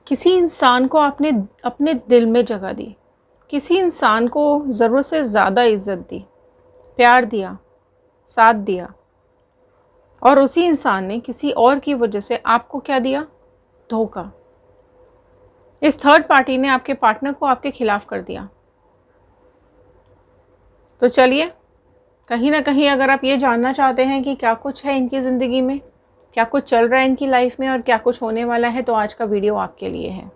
किसी इंसान को आपने अपने दिल में जगह दी, किसी इंसान को ज़रूरत से ज़्यादा इज़्ज़त दी, प्यार दिया, साथ दिया, और उसी इंसान ने किसी और की वजह से आपको क्या दिया? धोखा। इस थर्ड पार्टी ने आपके पार्टनर को आपके खिलाफ कर दिया। तो चलिए, कहीं ना कहीं अगर आप ये जानना चाहते हैं कि क्या कुछ है इनकी ज़िंदगी में, क्या कुछ चल रहा है इनकी लाइफ में और क्या कुछ होने वाला है, तो आज का वीडियो आपके लिए है।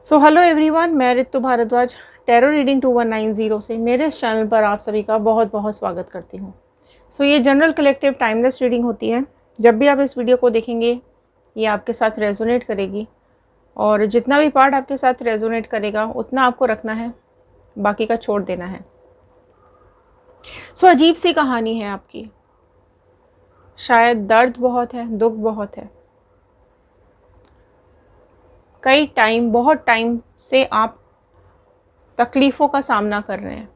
सो हेलो एवरीवन, मैं रितु भारद्वाज टैरो रीडिंग 2190 से मेरे इस चैनल पर आप सभी का बहुत बहुत स्वागत करती हूँ। सो ये जनरल कलेक्टिव टाइमलेस रीडिंग होती है। जब भी आप इस वीडियो को देखेंगे ये आपके साथ रेजोनेट करेगी, और जितना भी पार्ट आपके साथ रेजोनेट करेगा उतना आपको रखना है, बाकी का छोड़ देना है। सो अजीब सी कहानी है आपकी, शायद दर्द बहुत है, दुख बहुत है। बहुत टाइम से आप तकलीफ़ों का सामना कर रहे हैं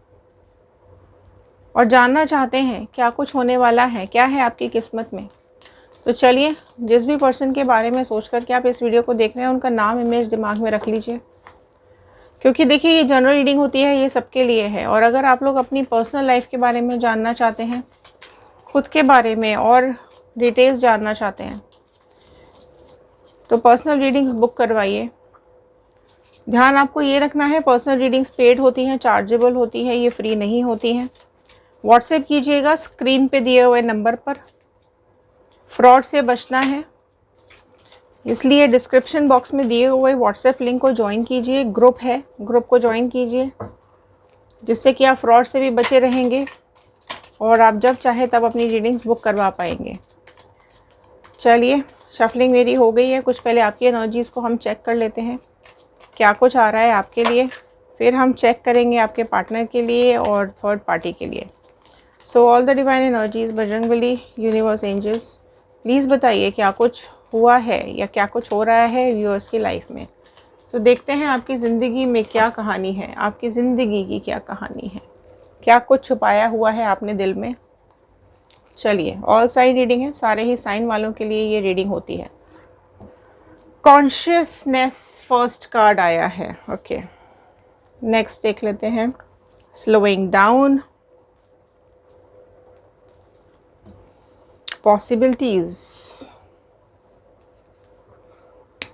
और जानना चाहते हैं क्या कुछ होने वाला है, क्या है आपकी किस्मत में। तो चलिए, जिस भी पर्सन के बारे में सोच कर के आप इस वीडियो को देख रहे हैं उनका नाम इमेज दिमाग में रख लीजिए, क्योंकि देखिए ये जनरल रीडिंग होती है, ये सबके लिए है। और अगर आप लोग अपनी पर्सनल लाइफ के बारे में जानना चाहते हैं, खुद के बारे में और डिटेल्स जानना चाहते हैं, तो पर्सनल रीडिंग्स बुक करवाइए। ध्यान आपको ये रखना है, पर्सनल रीडिंग्स पेड होती हैं, चार्जेबल होती है, ये फ्री नहीं होती हैं। व्हाट्सएप कीजिएगा स्क्रीन पे दिए हुए नंबर पर। फ्रॉड से बचना है, इसलिए डिस्क्रिप्शन बॉक्स में दिए हुए व्हाट्सएप लिंक को ज्वाइन कीजिए। ग्रुप है, ग्रुप को ज्वाइन कीजिए, जिससे कि आप फ्रॉड से भी बचे रहेंगे और आप जब चाहे तब अपनी रीडिंग्स बुक करवा पाएंगे। चलिए, शफलिंग मेरी हो गई है। कुछ पहले आपकी एनर्जीज़ को हम चेक कर लेते हैं, क्या कुछ आ रहा है आपके लिए, फिर हम चेक करेंगे आपके पार्टनर के लिए और थर्ड पार्टी के लिए। So all the divine energies, Bajrangbali, universe, angels, please बताइए क्या कुछ हुआ है या क्या कुछ हो रहा है व्यूअर्स की लाइफ में। सो देखते हैं आपकी ज़िंदगी में क्या कहानी है, आपकी ज़िंदगी की क्या कहानी है, क्या कुछ छुपाया हुआ है आपने दिल में। चलिए, ऑल साइन रीडिंग है, सारे ही साइन वालों के लिए ये रीडिंग होती है। कॉन्शियसनेस फर्स्ट कार्ड आया है। ओके, नेक्स्ट देख लेते हैं। Slowing down, possibilities,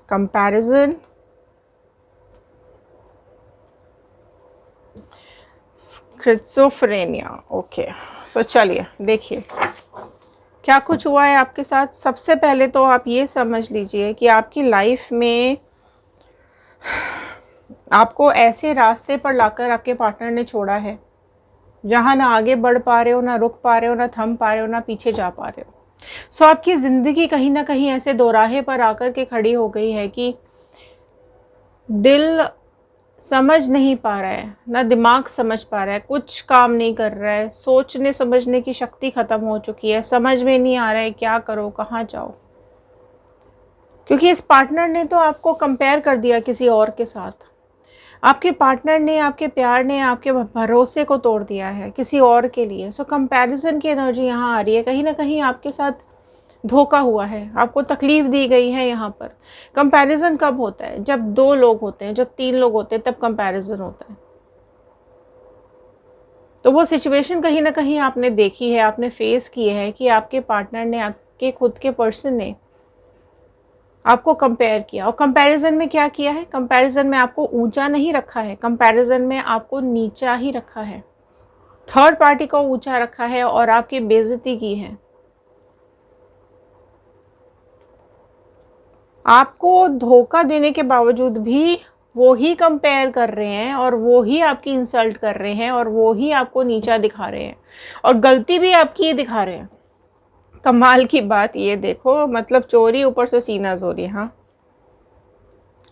comparison, schizophrenia. Okay, so चलिए देखिए क्या कुछ हुआ है आपके साथ। सबसे पहले तो आप ये समझ लीजिए कि आपकी लाइफ में आपको ऐसे रास्ते पर लाकर आपके पार्टनर ने छोड़ा है जहाँ ना आगे बढ़ पा रहे हो, ना रुक पा रहे हो, ना थम पा रहे हो, ना पीछे जा पा रहे हो। सो आपकी ज़िंदगी कहीं ना कहीं ऐसे दोराहे पर आकर के खड़ी हो गई है कि दिल समझ नहीं पा रहा है, ना दिमाग समझ पा रहा है, कुछ काम नहीं कर रहा है, सोचने समझने की शक्ति ख़त्म हो चुकी है, समझ में नहीं आ रहा है क्या करो, कहाँ जाओ। क्योंकि इस पार्टनर ने तो आपको कंपेयर कर दिया किसी और के साथ। आपके पार्टनर ने, आपके प्यार ने, आपके भरोसे को तोड़ दिया है किसी और के लिए। सो कंपैरिजन की एनर्जी यहाँ आ रही है। कहीं ना कहीं आपके साथ धोखा हुआ है, आपको तकलीफ़ दी गई है। यहाँ पर कंपैरिजन कब होता है? जब दो लोग होते हैं, जब तीन लोग होते हैं, तब कंपैरिजन होता है। तो वो सिचुएशन कहीं ना कहीं आपने देखी है, आपने फेस की है कि आपके पार्टनर ने, आपके खुद के पर्सन ने आपको कंपेयर किया। और कंपैरिजन में क्या किया है? कंपैरिजन में आपको ऊंचा नहीं रखा है, कंपैरिजन में आपको नीचा ही रखा है। थर्ड पार्टी को ऊंचा रखा है और आपकी बेइज्जती की है। आपको धोखा देने के बावजूद भी वो ही कंपेयर कर रहे हैं और वो ही आपकी इंसल्ट कर रहे हैं और वो ही आपको नीचा दिखा रहे हैं, और गलती भी आपकी ही दिखा रहे हैं। कमाल की बात ये देखो, मतलब चोरी ऊपर से सीना जोरी। हाँ,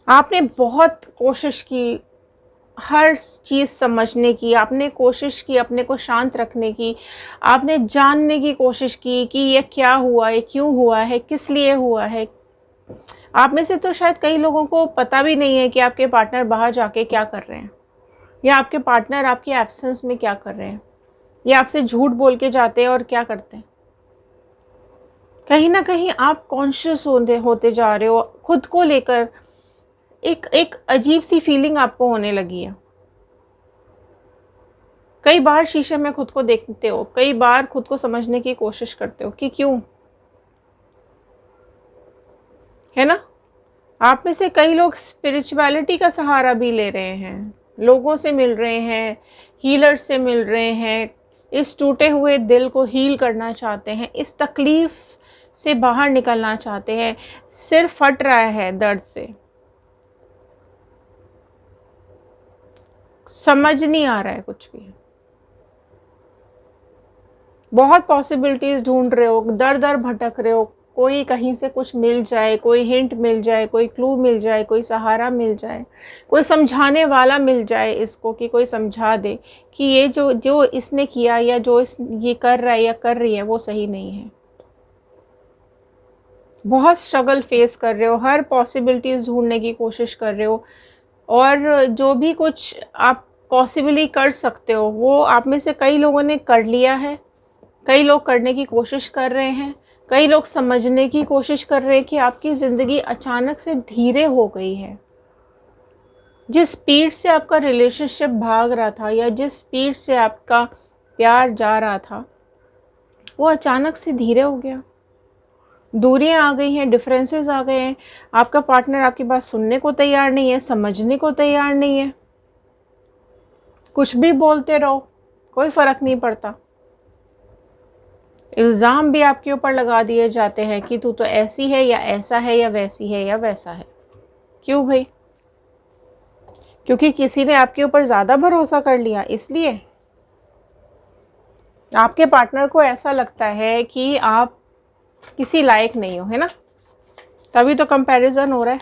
आपने बहुत कोशिश की हर चीज़ समझने की, आपने कोशिश की अपने को शांत रखने की, आपने जानने की कोशिश की कि ये क्या हुआ है, क्यों हुआ है, किस लिए हुआ है। आप में से तो शायद कई लोगों को पता भी नहीं है कि आपके पार्टनर बाहर जाके क्या कर रहे हैं, या आपके पार्टनर आपके एब्सेंस में क्या कर रहे हैं। ये आपसे झूठ बोल के जाते हैं और क्या करते हैं, कहीं ना कहीं आप कॉन्शियस होते जा रहे हो खुद को लेकर। एक एक अजीब सी फीलिंग आपको होने लगी है। कई बार शीशे में खुद को देखते हो, कई बार खुद को समझने की कोशिश करते हो कि क्यों, है ना। आप में से कई लोग स्पिरिचुअलिटी का सहारा भी ले रहे हैं, लोगों से मिल रहे हैं, हीलर से मिल रहे हैं, इस टूटे हुए दिल को हील करना चाहते हैं, इस तकलीफ से बाहर निकलना चाहते हैं। सिर फट रहा है दर्द से, समझ नहीं आ रहा है कुछ भी, बहुत पॉसिबिलिटीज ढूंढ रहे हो, दर दर भटक रहे हो, कोई कहीं से कुछ मिल जाए, कोई हिंट मिल जाए, कोई क्लू मिल जाए, कोई सहारा मिल जाए, कोई समझाने वाला मिल जाए इसको, कि कोई समझा दे कि ये जो जो इसने किया या जो ये कर रहा है या कर रही है वो सही नहीं है। बहुत स्ट्रगल फेस कर रहे हो, हर पॉसिबिलिटीज़ ढूंढने की कोशिश कर रहे हो, और जो भी कुछ आप पॉसिबली कर सकते हो वो आप में से कई लोगों ने कर लिया है, कई लोग करने की कोशिश कर रहे हैं, कई लोग समझने की कोशिश कर रहे हैं कि आपकी ज़िंदगी अचानक से धीरे हो गई है। जिस स्पीड से आपका रिलेशनशिप भाग रहा था या जिस स्पीड से आपका प्यार जा रहा था वो अचानक से धीरे हो गया। दूरियां आ गई हैं, डिफरेंसेस आ गए हैं, आपका पार्टनर आपकी बात सुनने को तैयार नहीं है, समझने को तैयार नहीं है, कुछ भी बोलते रहो कोई फ़र्क नहीं पड़ता। इल्ज़ाम भी आपके ऊपर लगा दिए जाते हैं कि तू तो ऐसी है या ऐसा है या वैसी है या वैसा है। क्यों भाई? क्योंकि किसी ने आपके ऊपर ज़्यादा भरोसा कर लिया, इसलिए आपके पार्टनर को ऐसा लगता है कि आप किसी लायक नहीं हो, है ना। तभी तो कंपैरिजन हो रहा है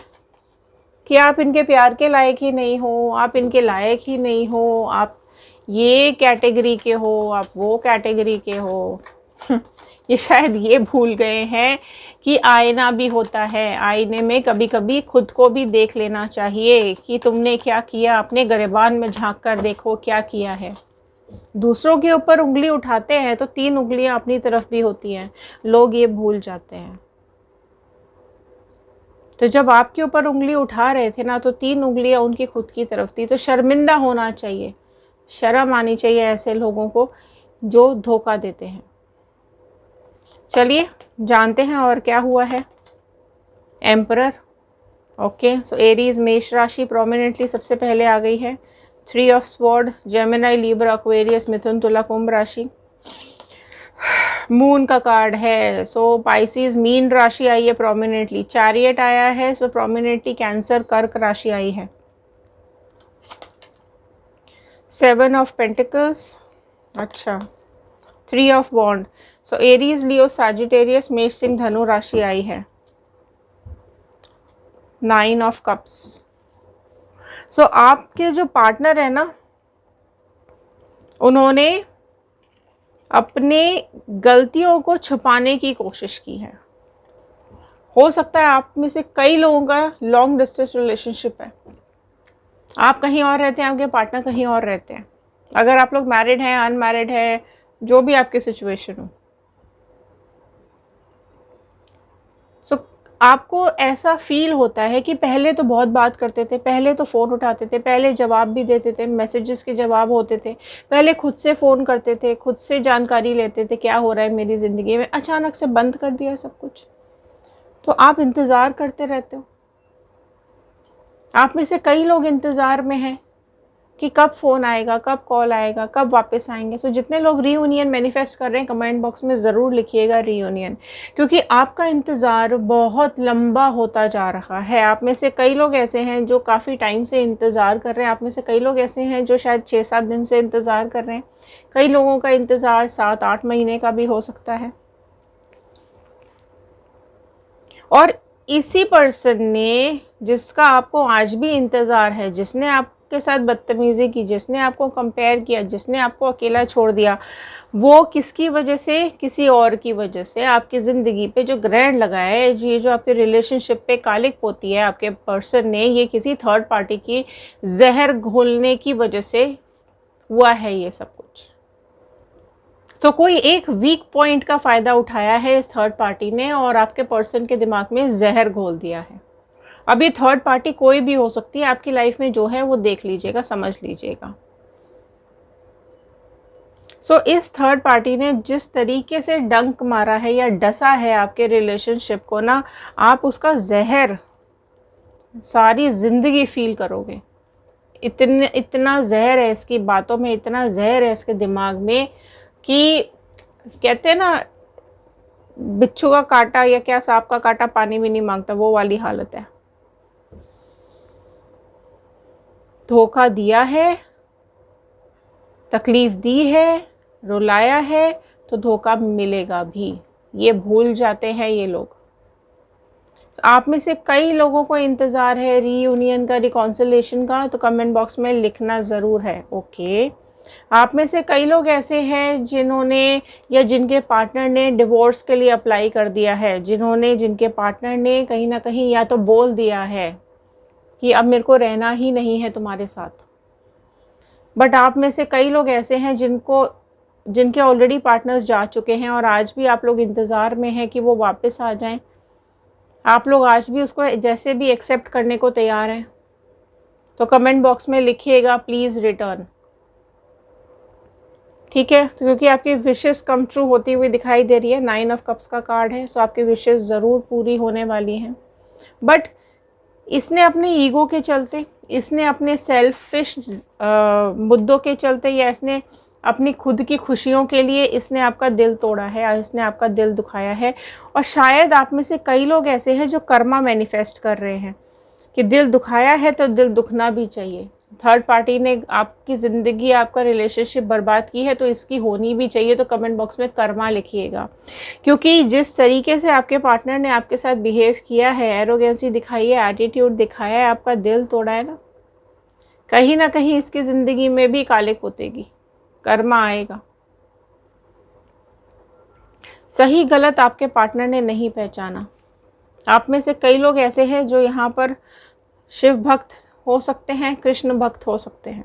कि आप इनके प्यार के लायक ही नहीं हो, आप इनके लायक ही नहीं हो, आप ये कैटेगरी के हो, आप वो कैटेगरी के हो। ये शायद ये भूल गए हैं कि आईना भी होता है, आईने में कभी कभी खुद को भी देख लेना चाहिए कि तुमने क्या किया, अपने गिरबान में झांक कर देखो क्या किया है। दूसरों के ऊपर उंगली उठाते हैं तो 3 उंगलियां अपनी तरफ भी होती हैं, लोग ये भूल जाते हैं। तो जब आपके ऊपर उंगली उठा रहे थे ना तो 3 उंगलियां उनकी खुद की तरफ थी। तो शर्मिंदा होना चाहिए, शर्म आनी चाहिए ऐसे लोगों को जो धोखा देते हैं। चलिए जानते हैं और क्या हुआ है। एम्परर, ओके, सो एरीज मेष राशि प्रोमिनेंटली सबसे पहले आ गई है। 3 of sword, Gemini, Libra, Aquarius, Mithun, Tula, Kumbh राशि। मून का कार्ड है, सो पाइसिस मीन राशि आई है प्रोमिनेंटली। चैरियट आया है, सो प्रोमिनेंटली कैंसर कर्क राशि आई है। 7 ऑफ पेंटिकल्स, अच्छा, 3 of bond, so Aries, Leo, Sagittarius, मेष, सिंह, धनु राशि आई है। 9 ऑफ कप्स, सो आपके जो पार्टनर है ना उन्होंने अपने गलतियों को छुपाने की कोशिश की है। हो सकता है आप में से कई लोगों का लॉन्ग डिस्टेंस रिलेशनशिप है, आप कहीं और रहते हैं, आपके पार्टनर कहीं और रहते हैं। अगर आप लोग मैरिड हैं, अनमैरिड है, जो भी आपकी सिचुएशन हो, आपको ऐसा फील होता है कि पहले तो बहुत बात करते थे, पहले तो फ़ोन उठाते थे, पहले जवाब भी देते थे, मैसेजेस के जवाब होते थे, पहले खुद से फ़ोन करते थे, खुद से जानकारी लेते थे क्या हो रहा है मेरी ज़िंदगी में। अचानक से बंद कर दिया सब कुछ, तो आप इंतज़ार करते रहते हो। आप में से कई लोग इंतज़ार में हैं कि कब फ़ोन आएगा, कब कॉल आएगा, कब वापस आएंगे। सो जितने लोग रीयूनियन मैनिफेस्ट कर रहे हैं कमेंट बॉक्स में ज़रूर लिखिएगा रीयूनियन, क्योंकि आपका इंतज़ार बहुत लंबा होता जा रहा है। आप में से कई लोग ऐसे हैं जो काफ़ी टाइम से इंतज़ार कर रहे हैं, आप में से कई लोग ऐसे हैं जो शायद 6-7 दिन से इंतज़ार कर रहे हैं, कई लोगों का इंतज़ार 7-8 महीने का भी हो सकता है। और इसी पर्सन ने, जिसका आपको आज भी इंतज़ार है, जिसने आपके साथ बदतमीज़ी की, जिसने आपको कंपेयर किया, जिसने आपको अकेला छोड़ दिया, वो किसकी वजह से, किसी और की वजह से आपकी ज़िंदगी पे जो ग्रहण लगाया है, ये जो आपके रिलेशनशिप पे कालिक पोती है आपके पर्सन ने, ये किसी थर्ड पार्टी की जहर घोलने की वजह से हुआ है ये सब कुछ। तो कोई एक वीक पॉइंट का फ़ायदा उठाया है इस थर्ड पार्टी ने और आपके पर्सन के दिमाग में जहर घोल दिया है। अब ये थर्ड पार्टी कोई भी हो सकती है आपकी लाइफ में, जो है वो देख लीजिएगा, समझ लीजिएगा। सो इस थर्ड पार्टी ने जिस तरीके से डंक मारा है या डसा है आपके रिलेशनशिप को ना, आप उसका जहर सारी ज़िंदगी फील करोगे। इतना जहर है इसकी बातों में, इतना जहर है इसके दिमाग में कि कहते हैं ना, बिच्छू का कांटा या क्या सांप का कांटा पानी भी नहीं मांगता, वो वाली हालत है। धोखा दिया है, तकलीफ दी है, रुलाया है, तो धोखा मिलेगा भी। ये भूल जाते हैं ये लोग। आप में से कई लोगों को इंतज़ार है रीयूनियन का, रिकॉन्सिलेशन का, तो कमेंट बॉक्स में लिखना ज़रूर है। ओके, आप में से कई लोग ऐसे हैं जिन्होंने या जिनके पार्टनर ने डिवोर्स के लिए अप्लाई कर दिया है, जिनके पार्टनर ने कहीं ना कहीं या तो बोल दिया है कि अब मेरे को रहना ही नहीं है तुम्हारे साथ। बट आप में से कई लोग ऐसे हैं जिनके ऑलरेडी पार्टनर्स जा चुके हैं और आज भी आप लोग इंतज़ार में हैं कि वो वापस आ जाएं। आप लोग आज भी उसको जैसे भी एक्सेप्ट करने को तैयार हैं। तो कमेंट बॉक्स में लिखिएगा प्लीज़ रिटर्न, ठीक है। तो क्योंकि आपकी विशेस कम ट्रू होती हुई दिखाई दे रही है, 9 ऑफ कप्स का कार्ड है, सो आपकी विशेस ज़रूर पूरी होने वाली हैं। बट इसने अपने ईगो के चलते, इसने अपने सेल्फिश मुद्दों के चलते, या इसने अपनी खुद की खुशियों के लिए इसने आपका दिल तोड़ा है, या इसने आपका दिल दुखाया है। और शायद आप में से कई लोग ऐसे हैं जो कर्मा मैनिफेस्ट कर रहे हैं कि दिल दुखाया है तो दिल दुखना भी चाहिए। थर्ड पार्टी ने आपकी ज़िंदगी, आपका रिलेशनशिप बर्बाद की है, तो इसकी होनी भी चाहिए। तो कमेंट बॉक्स में कर्मा लिखिएगा, क्योंकि जिस तरीके से आपके पार्टनर ने आपके साथ बिहेव किया है, एरोगेंसी दिखाई है, एटीट्यूड दिखाया है, आपका दिल तोड़ा है ना कहीं इसकी ज़िंदगी में भी काले पोतेगी, कर्मा आएगा। सही गलत आपके पार्टनर ने नहीं पहचाना। आप में से कई लोग ऐसे हैं जो यहाँ पर शिव भक्त हो सकते हैं, कृष्ण भक्त हो सकते हैं।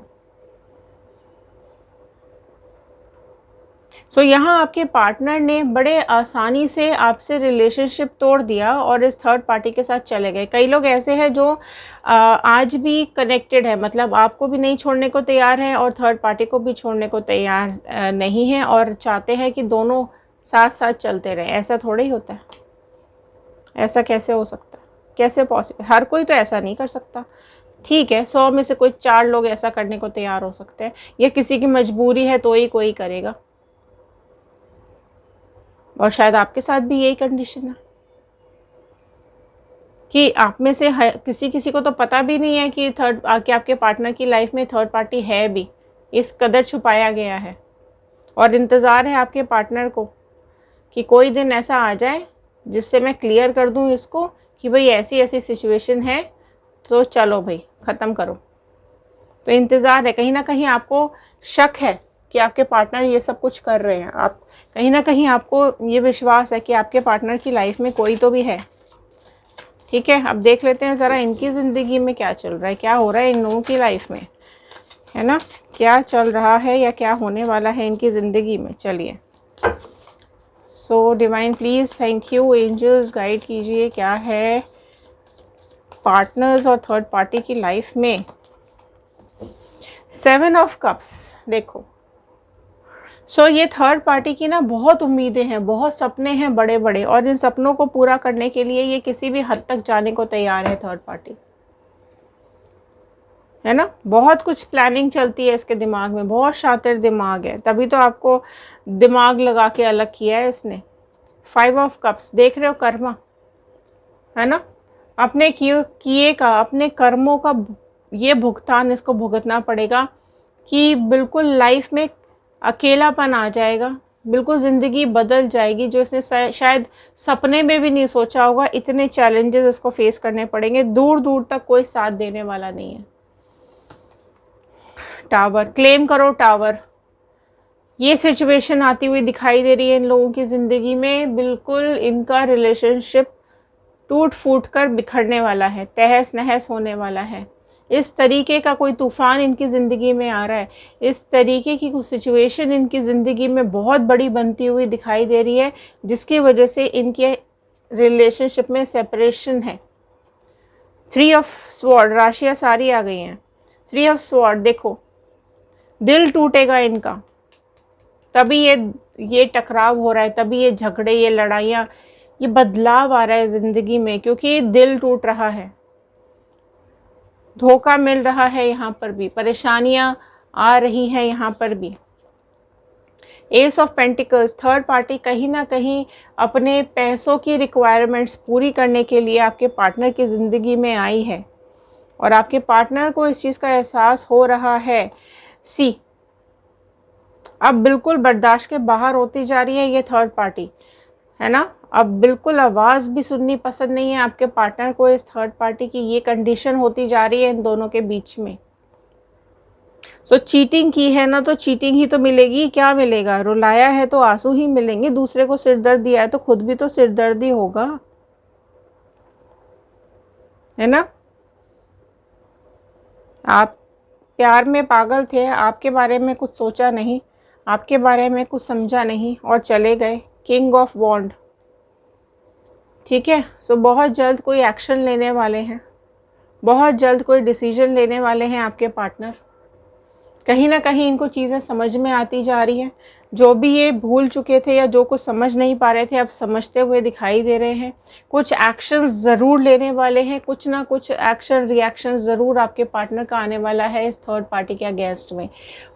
सो यहाँ आपके पार्टनर ने बड़े आसानी से आपसे रिलेशनशिप तोड़ दिया और इस थर्ड पार्टी के साथ चले गए। कई लोग ऐसे हैं जो आज भी कनेक्टेड है, मतलब आपको भी नहीं छोड़ने को तैयार है और थर्ड पार्टी को भी छोड़ने को तैयार नहीं है, और चाहते हैं कि दोनों साथ साथ चलते रहें। ऐसा थोड़ा ही होता है, ऐसा कैसे हो सकता है, कैसे पॉसिबल? हर कोई तो ऐसा नहीं कर सकता। ठीक है, 100 में से कोई 4 लोग ऐसा करने को तैयार हो सकते हैं, या किसी की मजबूरी है तो ही कोई करेगा। और शायद आपके साथ भी यही कंडीशन है कि आप में से किसी को तो पता भी नहीं है कि आपके पार्टनर की लाइफ में थर्ड पार्टी है भी, इस कदर छुपाया गया है। और इंतज़ार है आपके पार्टनर को कि कोई दिन ऐसा आ जाए जिससे मैं क्लियर कर दूं इसको कि भाई ऐसी ऐसी सिचुएशन है, तो चलो भाई ख़त्म करो। तो इंतज़ार है, कहीं ना कहीं आपको शक है कि आपके पार्टनर ये सब कुछ कर रहे हैं। आप कहीं ना कहीं आपको ये विश्वास है कि आपके पार्टनर की लाइफ में कोई तो भी है। ठीक है, अब देख लेते हैं ज़रा इनकी ज़िंदगी में क्या चल रहा है, क्या हो रहा है इन लोगों की लाइफ में, है ना, क्या चल रहा है या क्या होने वाला है इनकी ज़िंदगी में। चलिए, so divine please, thank you angels, guide कीजिए क्या है पार्टनर्स और थर्ड पार्टी की लाइफ में। 7 ऑफ कप्स, देखो। सो ये थर्ड पार्टी की ना बहुत उम्मीदें हैं, बहुत सपने हैं बड़े बड़े, और इन सपनों को पूरा करने के लिए ये किसी भी हद तक जाने को तैयार है थर्ड पार्टी, है ना। बहुत कुछ प्लानिंग चलती है इसके दिमाग में, बहुत शातिर दिमाग है, तभी तो आपको दिमाग लगा के अलग किया है इसने। 5 ऑफ कप्स, देख रहे हो, कर्मा, है ना। अपने किए का, अपने कर्मों का ये भुगतान इसको भुगतना पड़ेगा कि बिल्कुल लाइफ में अकेलापन आ जाएगा, बिल्कुल ज़िंदगी बदल जाएगी, जो इसने शायद सपने में भी नहीं सोचा होगा। इतने चैलेंजेस इसको फेस करने पड़ेंगे, दूर दूर तक कोई साथ देने वाला नहीं है। टावर, क्लेम करो टावर, ये सिचुएशन आती हुई दिखाई दे रही है इन लोगों की ज़िंदगी में। बिल्कुल इनका रिलेशनशिप टूट फूट कर बिखरने वाला है, तहस नहस होने वाला है। इस तरीके का कोई तूफ़ान इनकी ज़िंदगी में आ रहा है, इस तरीके की कुछ सिचुएशन इनकी ज़िंदगी में बहुत बड़ी बनती हुई दिखाई दे रही है, जिसकी वजह से इनके रिलेशनशिप में सेपरेशन है। 3 ऑफ स्वॉर्ड, राशियाँ सारी आ गई हैं। 3 ऑफ स्वॉर्ड, देखो दिल टूटेगा इनका, तभी ये टकराव हो रहा है, तभी ये झगड़े, ये लड़ाइयाँ, ये बदलाव आ रहा है ज़िंदगी में, क्योंकि दिल टूट रहा है, धोखा मिल रहा है, यहाँ पर भी परेशानियाँ आ रही हैं, यहाँ पर भी। S of pentacles, third party कहीं ना कहीं अपने पैसों की रिक्वायरमेंट्स पूरी करने के लिए आपके पार्टनर की ज़िंदगी में आई है, और आपके पार्टनर को इस चीज़ का एहसास हो रहा है। सी, अब बिल्कुल बर्दाश्त के बाहर होती जा रही है ये थर्ड पार्टी, है ना। अब बिल्कुल आवाज़ भी सुननी पसंद नहीं है आपके पार्टनर को इस थर्ड पार्टी की, ये कंडीशन होती जा रही है इन दोनों के बीच में। सो चीटिंग की है ना, तो चीटिंग ही तो मिलेगी, क्या मिलेगा, रुलाया है तो आंसू ही मिलेंगे, दूसरे को सिरदर्द दिया है तो खुद भी तो सिरदर्द ही होगा, है ना। आप प्यार में पागल थे, आपके बारे में कुछ सोचा नहीं, आपके बारे में कुछ समझा नहीं और चले गए। किंग ऑफ वॉन्ड, ठीक है। सो बहुत जल्द कोई एक्शन लेने वाले हैं, बहुत जल्द कोई डिसीजन लेने वाले हैं आपके पार्टनर। कहीं ना कहीं इनको चीज़ें समझ में आती जा रही हैं, जो भी ये भूल चुके थे या जो कुछ समझ नहीं पा रहे थे अब समझते हुए दिखाई दे रहे हैं। कुछ एक्शन ज़रूर लेने वाले हैं, कुछ ना कुछ एक्शन रिएक्शन ज़रूर आपके पार्टनर का आने वाला है इस थर्ड पार्टी के अगेंस्ट में।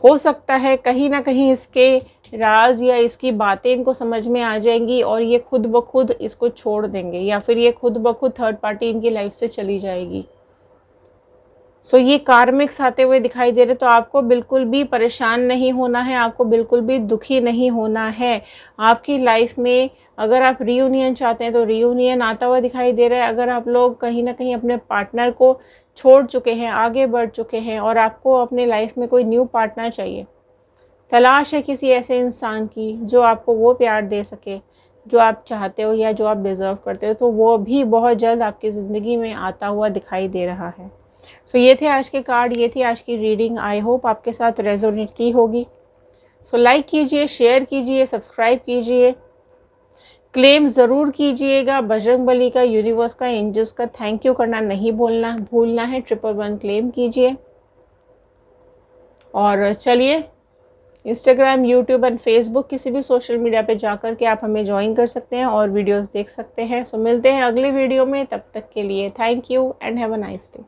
हो सकता है कहीं ना कहीं इसके राज या इसकी बातें इनको समझ में आ जाएंगी और ये खुद ब खुद इसको छोड़ देंगे, या फिर ये खुद ब खुद थर्ड पार्टी इनकी लाइफ से चली जाएगी। सो ये कार्मिक्स आते हुए दिखाई दे रहे, तो आपको बिल्कुल भी परेशान नहीं होना है, आपको बिल्कुल भी दुखी नहीं होना है। आपकी लाइफ में अगर आप रीयूनियन चाहते हैं तो रीयूनियन आता हुआ दिखाई दे रहा है। अगर आप लोग कहीं ना कहीं अपने पार्टनर को छोड़ चुके हैं, आगे बढ़ चुके हैं और आपको अपने लाइफ में कोई न्यू पार्टनर चाहिए, तलाश है किसी ऐसे इंसान की जो आपको वो प्यार दे सके जो आप चाहते हो या जो आप डिज़र्व करते हो, तो वो भी बहुत जल्द आपकी ज़िंदगी में आता हुआ दिखाई दे रहा है। सो ये थे आज के कार्ड, ये थी आज की रीडिंग। आई होप आपके साथ रेजोनेट की होगी। सो लाइक कीजिए, शेयर कीजिए, सब्सक्राइब कीजिए, क्लेम ज़रूर कीजिएगा बजरंगबली का, यूनिवर्स का, एंजल्स का थैंक यू करना नहीं भूलना है। 111 क्लेम कीजिए। और चलिए इंस्टाग्राम, यूट्यूब एंड फेसबुक किसी भी सोशल मीडिया पे जाकर के आप हमें ज्वाइन कर सकते हैं और वीडियोस देख सकते हैं। सो मिलते हैं अगले वीडियो में, तब तक के लिए thank you and have a nice day.